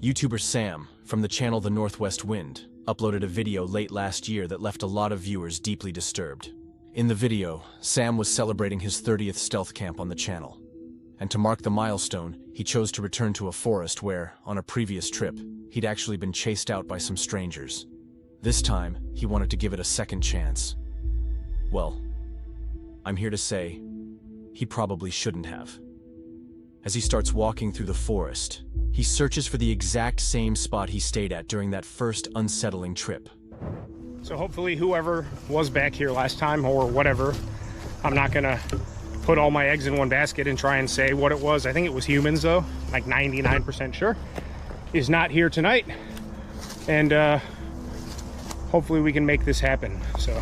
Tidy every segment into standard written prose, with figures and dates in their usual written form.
YouTuber Sam, from the channel The Northwest Wind, uploaded a video late last year that left a lot of viewers deeply disturbed. In the video, Sam was celebrating his 30th stealth camp on the channel. And to mark the milestone, he chose to return to a forest where, on a previous trip, he'd actually been chased out by some strangers. This time, he wanted to give it a second chance. Well, I'm here to say, he probably shouldn't have. As he starts walking through the forest, he searches for the exact same spot he stayed at during that first unsettling trip. So hopefully whoever was back here last time or whatever, I'm not gonna put all my eggs in one basket and try and say what it was. I think it was humans though, like 99% sure, is not here tonight. And hopefully we can make this happen. So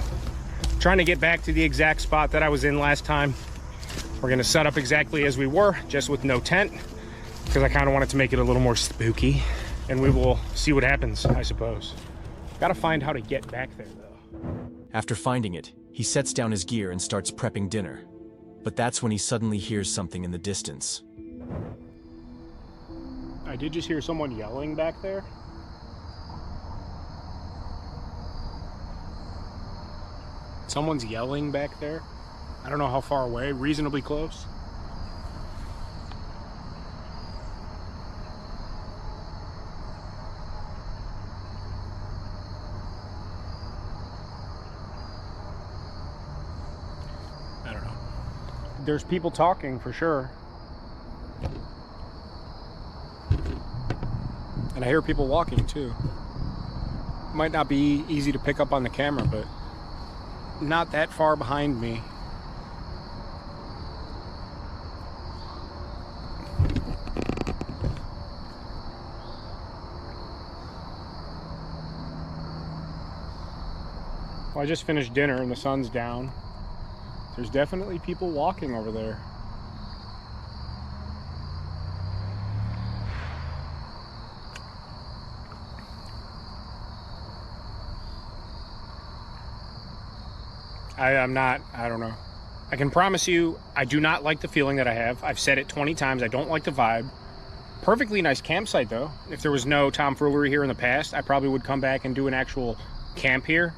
trying to get back to the exact spot that I was in last time. We're gonna set up exactly as we were, just with no tent, because I kind of wanted to make it a little more spooky, and we will see what happens, I suppose. Gotta find how to get back there though. After finding it, he sets down his gear and starts prepping dinner. But that's when he suddenly hears something in the distance. I did just hear someone yelling back there. Someone's yelling back there. I don't know how far away, reasonably close. I don't know. There's people talking for sure. And I hear people walking too. Might not be easy to pick up on the camera, but not that far behind me. Well, I just finished dinner and the sun's down. There's definitely people walking over there. I don't know. I can promise you, I do not like the feeling that I have. I've said it 20 times, I don't like the vibe. Perfectly nice campsite though. If there was no tomfoolery here in the past, I probably would come back and do an actual camp here.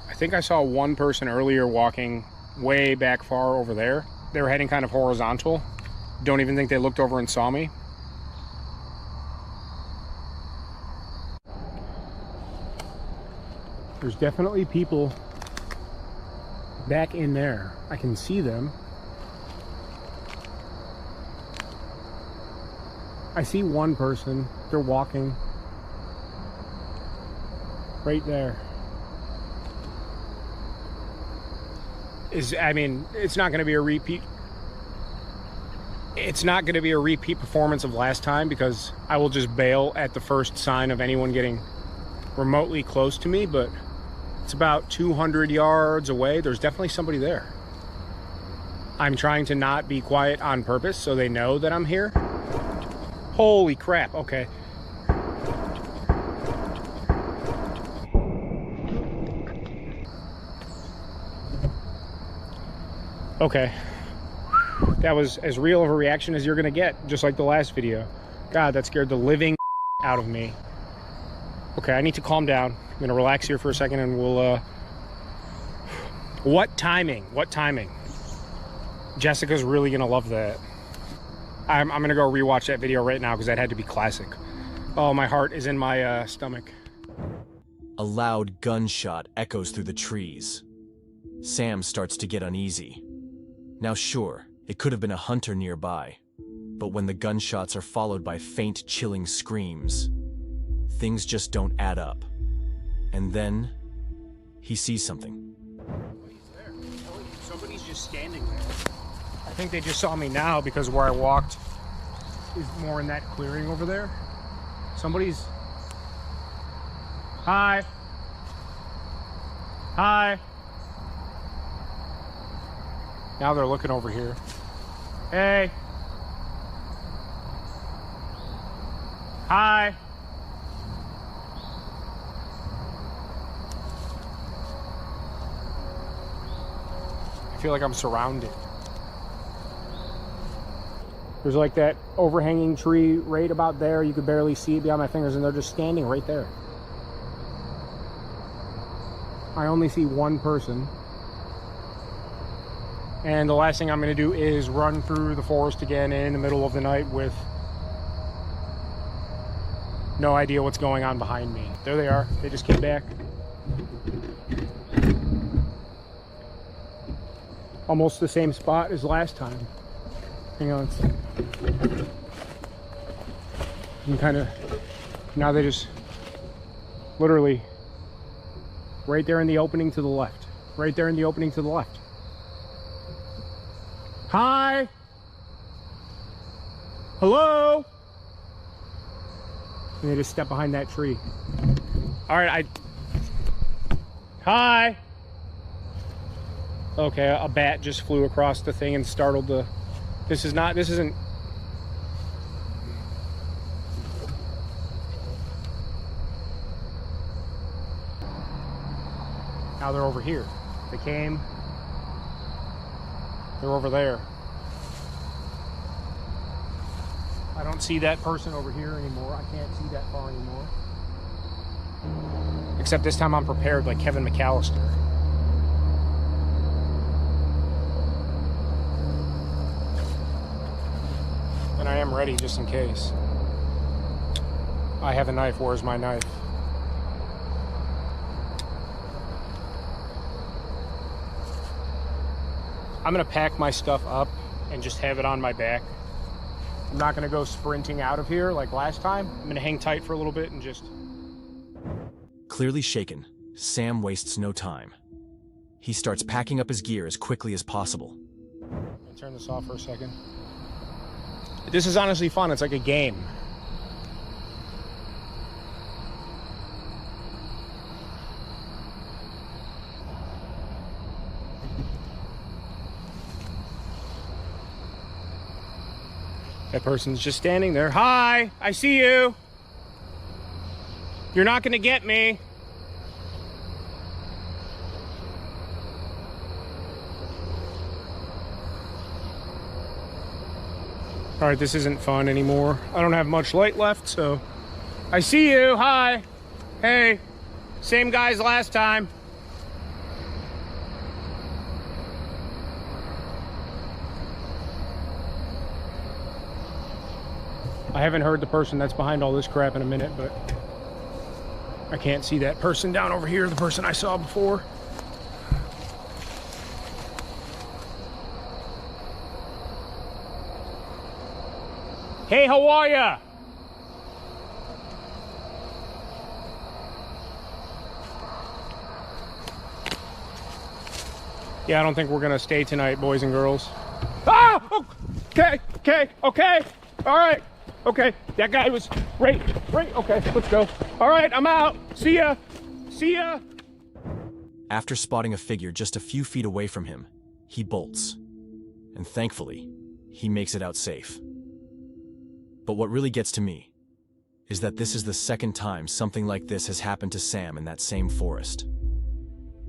I think I saw one person earlier walking way back far over there. They were heading kind of horizontal. Don't even think they looked over and saw me. There's definitely people back in there. I can see them. I see one person. They're walking right there. I mean, it's not going to be a repeat. It's not going to be a repeat performance of last time because I will just bail at the first sign of anyone getting remotely close to me, but it's about 200 yards away. There's definitely somebody there. I'm trying to not be quiet on purpose so they know that I'm here. Holy crap, okay. Okay. That was as real of a reaction as you're gonna get, just like the last video. God, that scared the living out of me. Okay, I need to calm down. I'm gonna relax here for a second and we'll, what timing? What timing? Jessica's really gonna love that. I'm gonna go rewatch that video right now because that had to be classic. Oh, my heart is in my stomach. A loud gunshot echoes through the trees. Sam starts to get uneasy. Now sure, it could have been a hunter nearby, but when the gunshots are followed by faint, chilling screams, things just don't add up. And then, he sees something. Somebody's there. Somebody's just standing there. I think they just saw me now because where I walked is more in that clearing over there. Somebody's... Hi. Hi. Now they're looking over here. Hey. Hi. feel like I'm surrounded. There's like that overhanging tree right about there. You could barely see it beyond my fingers, and they're just standing right there. I only see one person. And the last thing I'm going to do is run through the forest again in the middle of the night with no idea what's going on behind me. There they are. They just came back. Almost the same spot as last time. Hang on. You kind of, now they just literally right there in the opening to the left. Right there in the opening to the left. Hi. Hello. And they just step behind that tree. All right, hi. Okay, a bat just flew across the thing and startled the, this isn't. Now they're over here. They came, they're over there. I don't see that person over here anymore. I can't see that far anymore. Except this time I'm prepared like Kevin McAllister. And I am ready just in case. I have a knife. Where's my knife? I'm gonna pack my stuff up and just have it on my back. I'm not gonna go sprinting out of here like last time. I'm gonna hang tight for a little bit and just... Clearly shaken, Sam wastes no time. He starts packing up his gear as quickly as possible. I'll turn this off for a second. This is honestly fun. It's like a game. That person's just standing there. Hi, I see you. You're not gonna get me. All right, this isn't fun anymore. I don't have much light left, so I see you. Hi. Hey, same guys last time. I haven't heard the person that's behind all this crap in a minute, but I can't see that person down over here, the person I saw before. Hey, how are ya? Yeah, I don't think we're gonna stay tonight, boys and girls. Ah! Okay, okay, all right. Okay, that guy was right, okay, let's go. All right, I'm out, see ya. After spotting a figure just a few feet away from him, he bolts. And thankfully, he makes it out safe. But what really gets to me is that this is the second time something like this has happened to Sam in that same forest.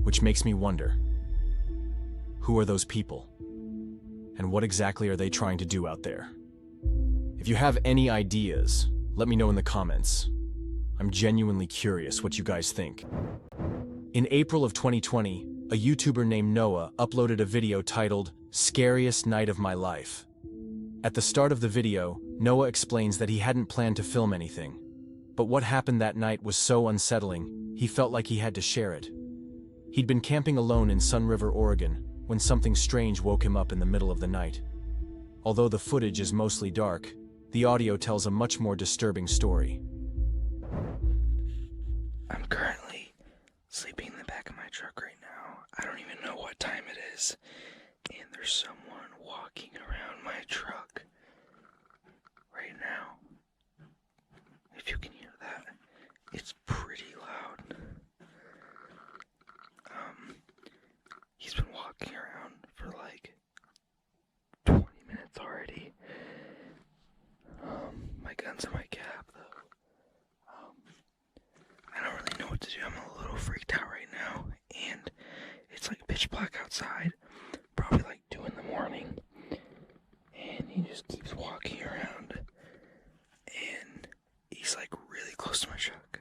Which makes me wonder, who are those people? And what exactly are they trying to do out there? If you have any ideas, let me know in the comments. I'm genuinely curious what you guys think. In April of 2020, a YouTuber named Noah uploaded a video titled, "Scariest Night of My Life." At the start of the video, Noah explains that he hadn't planned to film anything. But what happened that night was so unsettling, he felt like he had to share it. He'd been camping alone in Sun River, Oregon, when something strange woke him up in the middle of the night. Although the footage is mostly dark, the audio tells a much more disturbing story. I'm currently sleeping in the back of my truck right now. I don't even know what time it is. And there's someone walking around my truck right now. If you can hear that, it's pretty loud. He's been walking around for like 20 minutes already. My gun's in my cab though. I don't really know what to do. I'm a little freaked out right now, and it's like pitch black outside. Bro, to my truck.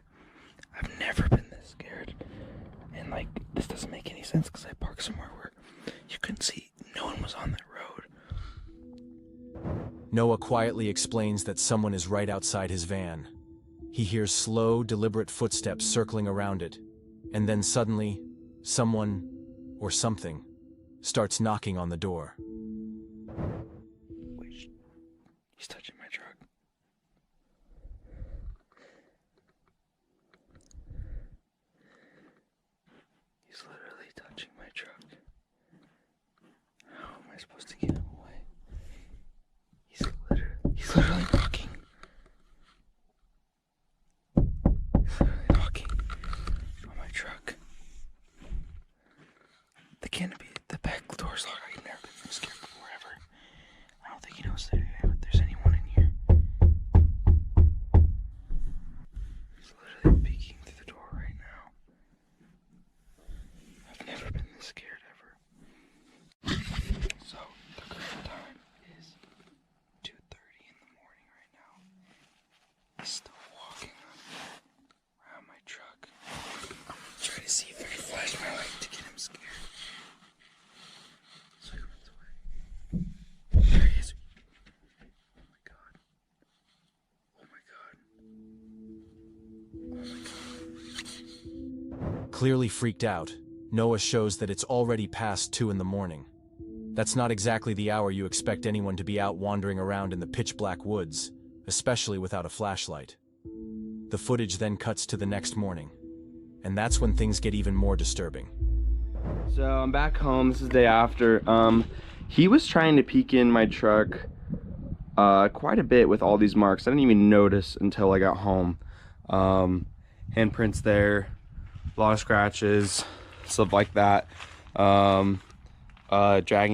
I've never been this scared. And like, this doesn't make any sense because I parked somewhere where you couldn't see. No one was on that road. Noah quietly explains that someone is right outside his van. He hears slow, deliberate footsteps circling around it, and then suddenly, someone, or something, starts knocking on the door. Wait, he's touching my truck. He's literally touching my truck. How am I supposed to get him away? He's literally knocking. He's literally knocking on my truck. The back door's locked. I've never been this scared before ever. I don't think he knows that there's anyone in here. He's literally peeking through the door right now. I've never been this scared ever. So, the current time is 2:30 in the morning right now. He's still walking around my truck. I'm gonna try to see if I can flash my light to get him scared. So he runs away. There he is. Oh my god. Oh my god. Oh my god. Clearly freaked out, Noah shows that it's already past 2 in the morning. That's not exactly the hour you expect anyone to be out wandering around in the pitch-black woods, especially without a flashlight. The footage then cuts to the next morning, and that's when things get even more disturbing. So I'm back home. This is the day after. He was trying to peek in my truck quite a bit with all these marks. I didn't even notice until I got home. Handprints there, a lot of scratches, stuff like that. Dragging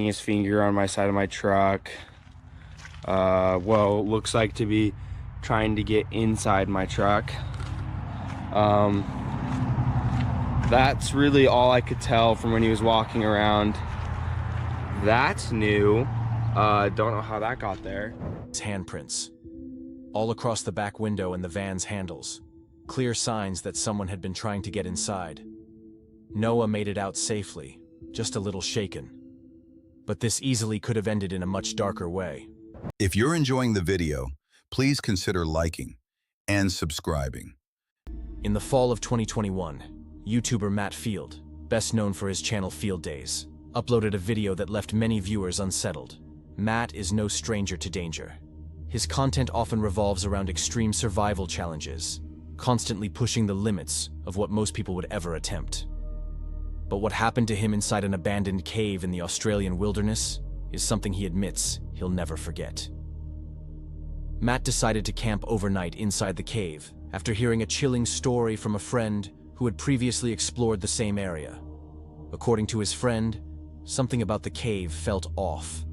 his finger on my side of my truck. Well, looks like to be trying to get inside my truck. That's really all I could tell from when he was walking around. That's new. Don't know how that got there. His handprints, all across the back window and the van's handles. Clear signs that someone had been trying to get inside. Noah made it out safely, just a little shaken. But this easily could have ended in a much darker way. If you're enjoying the video, please consider liking and subscribing. In the fall of 2021, YouTuber Matt Field, best known for his channel Field Days, uploaded a video that left many viewers unsettled. Matt is no stranger to danger. His content often revolves around extreme survival challenges, constantly pushing the limits of what most people would ever attempt. But what happened to him inside an abandoned cave in the Australian wilderness is something he admits he'll never forget. Matt decided to camp overnight inside the cave after hearing a chilling story from a friend who had previously explored the same area. According to his friend, something about the cave felt off.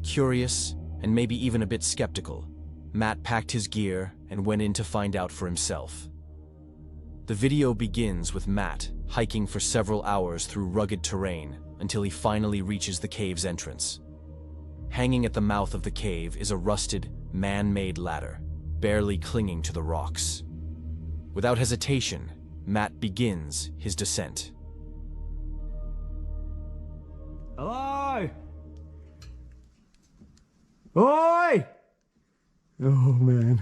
Curious, and maybe even a bit skeptical, Matt packed his gear and went in to find out for himself. The video begins with Matt hiking for several hours through rugged terrain until he finally reaches the cave's entrance. Hanging at the mouth of the cave is a rusted, man-made ladder, barely clinging to the rocks. Without hesitation, Matt begins his descent. Hello? Oi! Oh, man.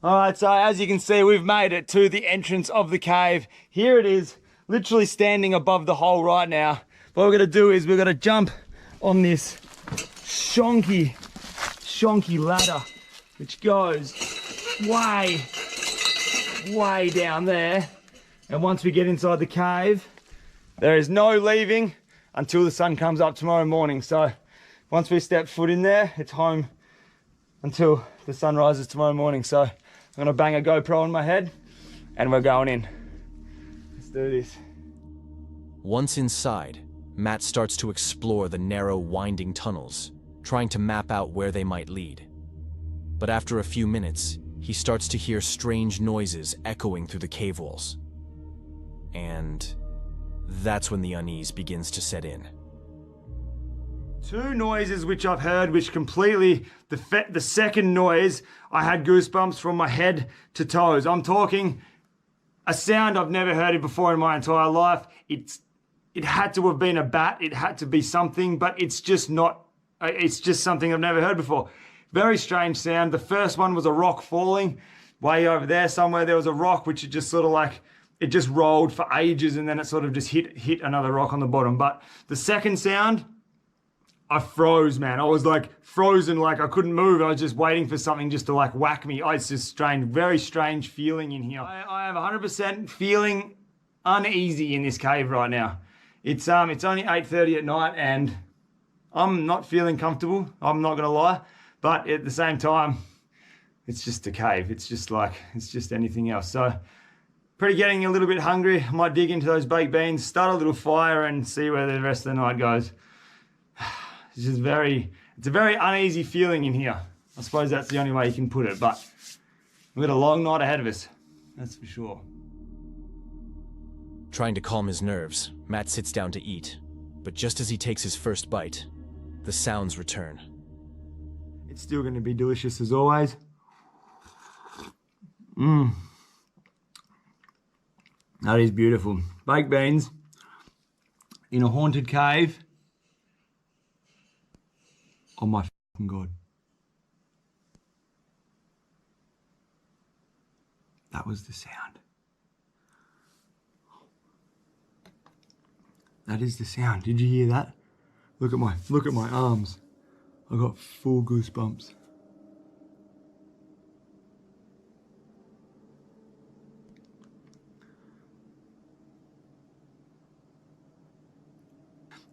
Alright, so as you can see, we've made it to the entrance of the cave. Here it is, literally standing above the hole right now. What we're gonna do is we're gonna jump on this shonky ladder, which goes way down there. And once we get inside the cave, there is no leaving until the sun comes up tomorrow morning. So once we step foot in there, it's home until the sun rises tomorrow morning. So I'm gonna bang a GoPro on my head and we're going in. Let's do this. Once inside, Matt starts to explore the narrow, winding tunnels, trying to map out where they might lead. But after a few minutes, he starts to hear strange noises echoing through the cave walls. And that's when the unease begins to set in. Two noises which I've heard, which completely, the second noise, I had goosebumps from my head to toes. I'm talking a sound I've never heard it before in my entire life. It had to have been a bat, it had to be something, but it's just not, it's just something I've never heard before. Very strange sound. The first one was a rock falling. Way over there somewhere, there was a rock which it just sort of like, it just rolled for ages and then it sort of just hit another rock on the bottom. But the second sound, I froze, man. I was like frozen, like I couldn't move. I was just waiting for something just to like whack me. It's just strange, very strange feeling in here. I have 100% feeling uneasy in this cave right now. It's only 8:30 at night and I'm not feeling comfortable. I'm not gonna lie, but at the same time, it's just a cave. It's just anything else. So getting a little bit hungry. I might dig into those baked beans, start a little fire and see where the rest of the night goes. It's a very uneasy feeling in here. I suppose that's the only way you can put it, but we've got a long night ahead of us. That's for sure. Trying to calm his nerves, Matt sits down to eat, but just as he takes his first bite, the sounds return. It's still going to be delicious as always. That is beautiful. Baked beans in a haunted cave. Oh my fucking God. That was the sound. That is the sound. Did you hear that? Look at my arms. I got full goosebumps.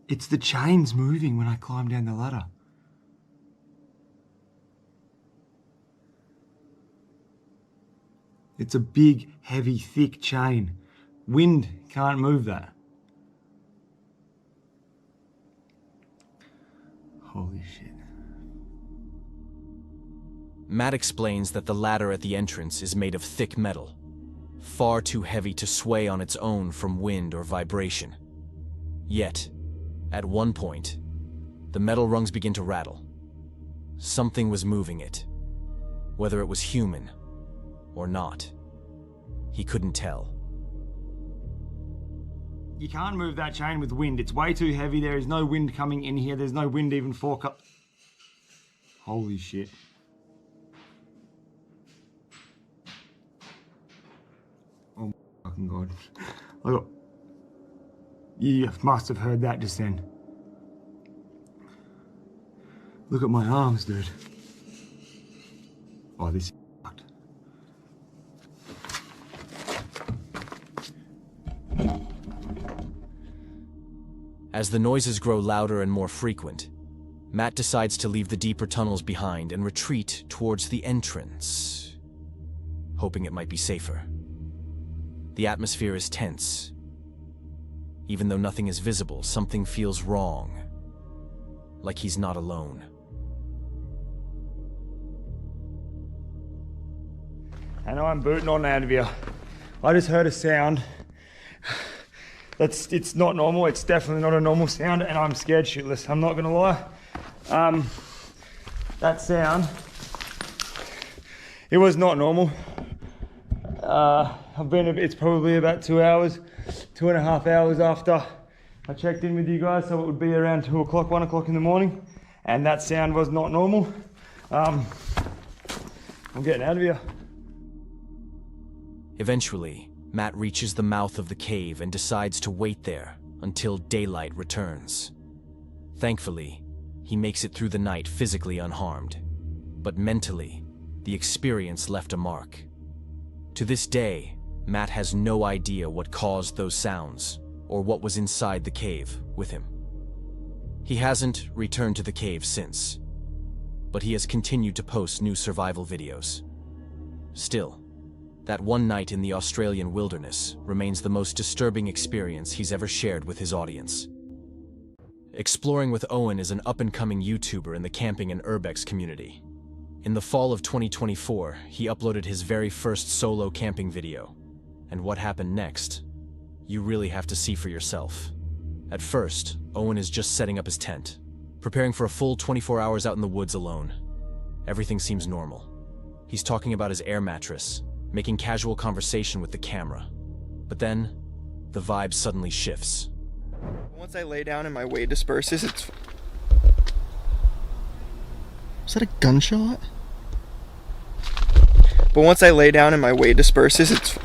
It's the chains moving when I climb down the ladder. It's a big, heavy, thick chain. Wind can't move that. Holy shit. Matt explains that the ladder at the entrance is made of thick metal, far too heavy to sway on its own from wind or vibration. Yet, at one point, the metal rungs begin to rattle. Something was moving it. Whether it was human or not, he couldn't tell. You can't move that chain with wind. It's way too heavy. There is no wind coming in here. There's no wind even for Holy shit. Oh my fucking God. You must have heard that just then. Look at my arms, dude. Oh, this is fucked. As the noises grow louder and more frequent, Matt decides to leave the deeper tunnels behind and retreat towards the entrance, hoping it might be safer. The atmosphere is tense. Even though nothing is visible, something feels wrong, like he's not alone. I know I'm booting on out of here. I just heard a sound. It's not normal. It's definitely not a normal sound, and I'm scared shitless. I'm not gonna lie. That sound, it was not normal. It's probably about 2 hours, 2.5 hours after I checked in with you guys, so it would be around 2 o'clock, 1 o'clock in the morning, and that sound was not normal. I'm getting out of here. Eventually, Matt reaches the mouth of the cave and decides to wait there until daylight returns. Thankfully, he makes it through the night physically unharmed, but mentally, the experience left a mark. To this day, Matt has no idea what caused those sounds or what was inside the cave with him. He hasn't returned to the cave since, but he has continued to post new survival videos. Still, that one night in the Australian wilderness remains the most disturbing experience he's ever shared with his audience. Exploring with Owen is an up-and-coming YouTuber in the camping and urbex community. In the fall of 2024, he uploaded his very first solo camping video. And what happened next, you really have to see for yourself. At first, Owen is just setting up his tent. preparing for a full 24 hours out in the woods alone. Everything seems normal. He's talking about his air mattress, making casual conversation with the camera. But then, the vibe suddenly shifts. Once I lay down and my weight disperses, it's... Is that a gunshot? But once I lay down and my weight disperses, it's...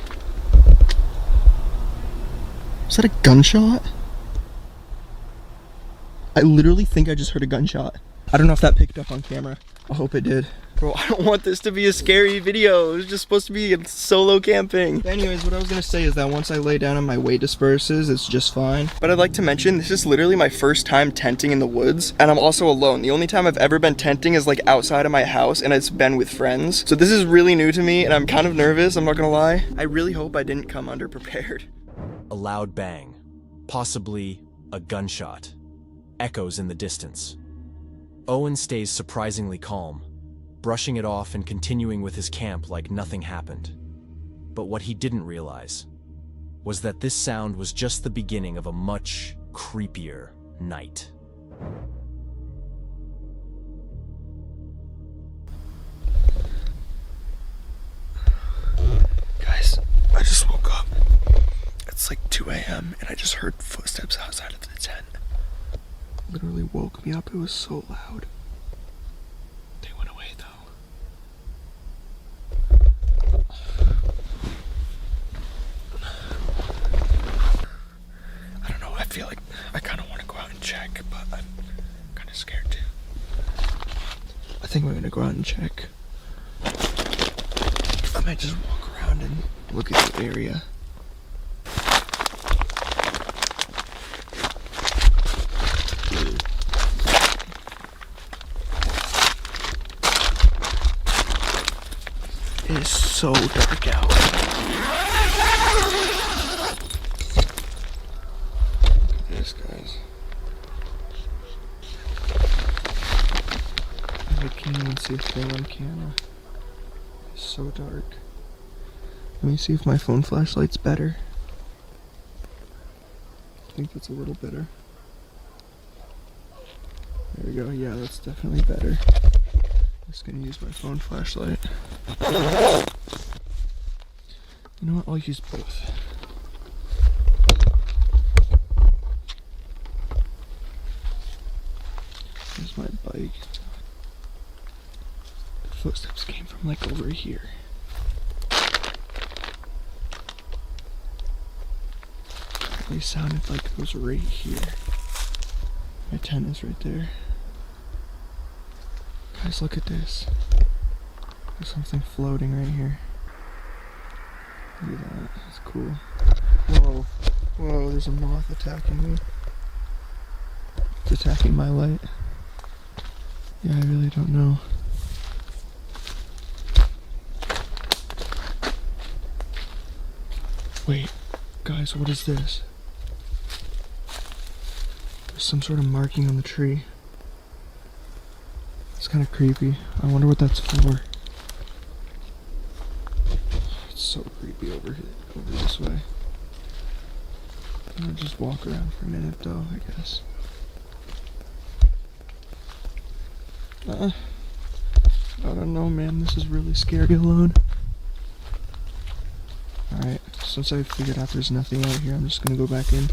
Is that a gunshot? I literally think I just heard a gunshot. I don't know if that picked up on camera. I hope it did. Bro, I don't want this to be a scary video. It was just supposed to be solo camping. But anyways, what I was gonna say is that once I lay down and my weight disperses, it's just fine. But I'd like to mention, this is literally my first time tenting in the woods, and I'm also alone. The only time I've ever been tenting is like outside of my house, and it's been with friends. So this is really new to me, and I'm kind of nervous, I'm not gonna lie. I really hope I didn't come underprepared. A loud bang, possibly a gunshot, echoes in the distance. Owen stays surprisingly calm, brushing it off and continuing with his camp like nothing happened. But what he didn't realize was that this sound was just the beginning of a much creepier night. Guys, I just woke up. It's like 2 a.m. and I just heard footsteps outside of the tent. Literally woke me up. It was so loud. They went away though. I don't know. I feel like I kind of want to go out and check, but I'm kind of scared too. I think we're gonna go out and check. I might just walk around and look at the area. It is so dark out. Look at this, guys. I can't even see a thing on camera. It's so dark. Let me see if my phone flashlight's better. I think that's a little better. There we go. Yeah, that's definitely better. I'm just gonna use my phone flashlight. You know what? I'll use both. Here's my bike. The footsteps came from like over here. They sounded like it was right here. My tent is right there. Guys, look at this. There's something floating right here. Look at that. That's cool. Whoa. Whoa, there's a moth attacking me. It's attacking my light. Yeah, I really don't know. Wait, guys, what is this? There's some sort of marking on the tree. It's kind of creepy. I wonder what that's for. It's so creepy over here, over this way. I'm gonna just walk around for a minute though, I guess. I don't know, man. This is really scary alone. Alright, since I figured out there's nothing out here, I'm just gonna go back in.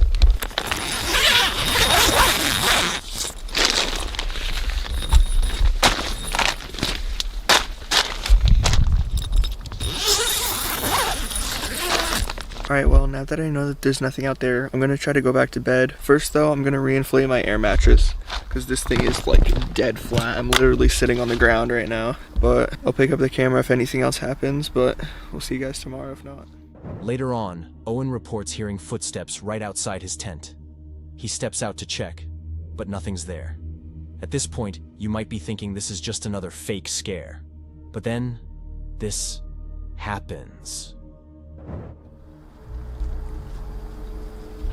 Alright, well, now that I know that there's nothing out there, I'm gonna try to go back to bed. First though, I'm gonna reinflate my air mattress, because this thing is like dead flat. I'm literally sitting on the ground right now. But I'll pick up the camera if anything else happens, but we'll see you guys tomorrow if not. Later on, Owen reports hearing footsteps right outside his tent. He steps out to check, but nothing's there. At this point, you might be thinking this is just another fake scare. But then, this happens.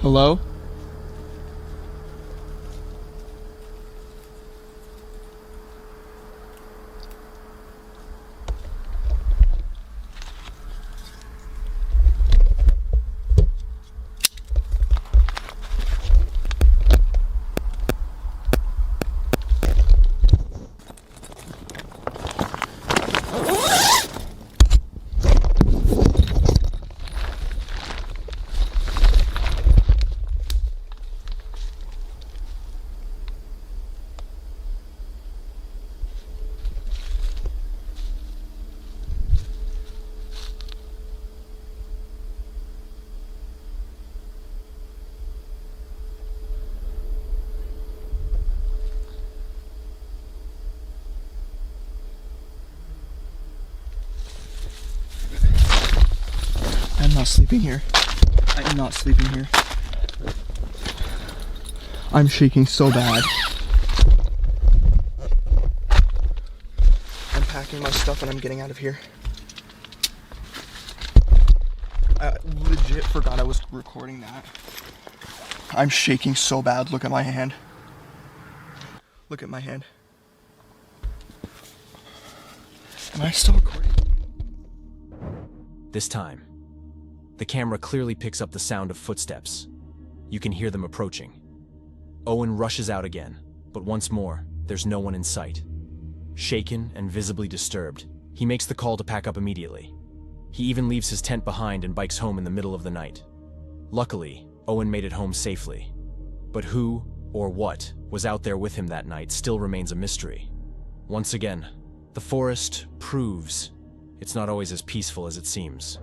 Hello? sleeping here. I am not sleeping here. I'm shaking so bad. I'm packing my stuff and I'm getting out of here. I legit forgot I was recording that. I'm shaking so bad. Look at my hand. Look at my hand. Am I still recording? This time, the camera clearly picks up the sound of footsteps. You can hear them approaching. Owen rushes out again, but once more, there's no one in sight. Shaken and visibly disturbed, he makes the call to pack up immediately. He even leaves his tent behind and bikes home in the middle of the night. Luckily, Owen made it home safely. But who, or what, was out there with him that night still remains a mystery. Once again, the forest proves it's not always as peaceful as it seems.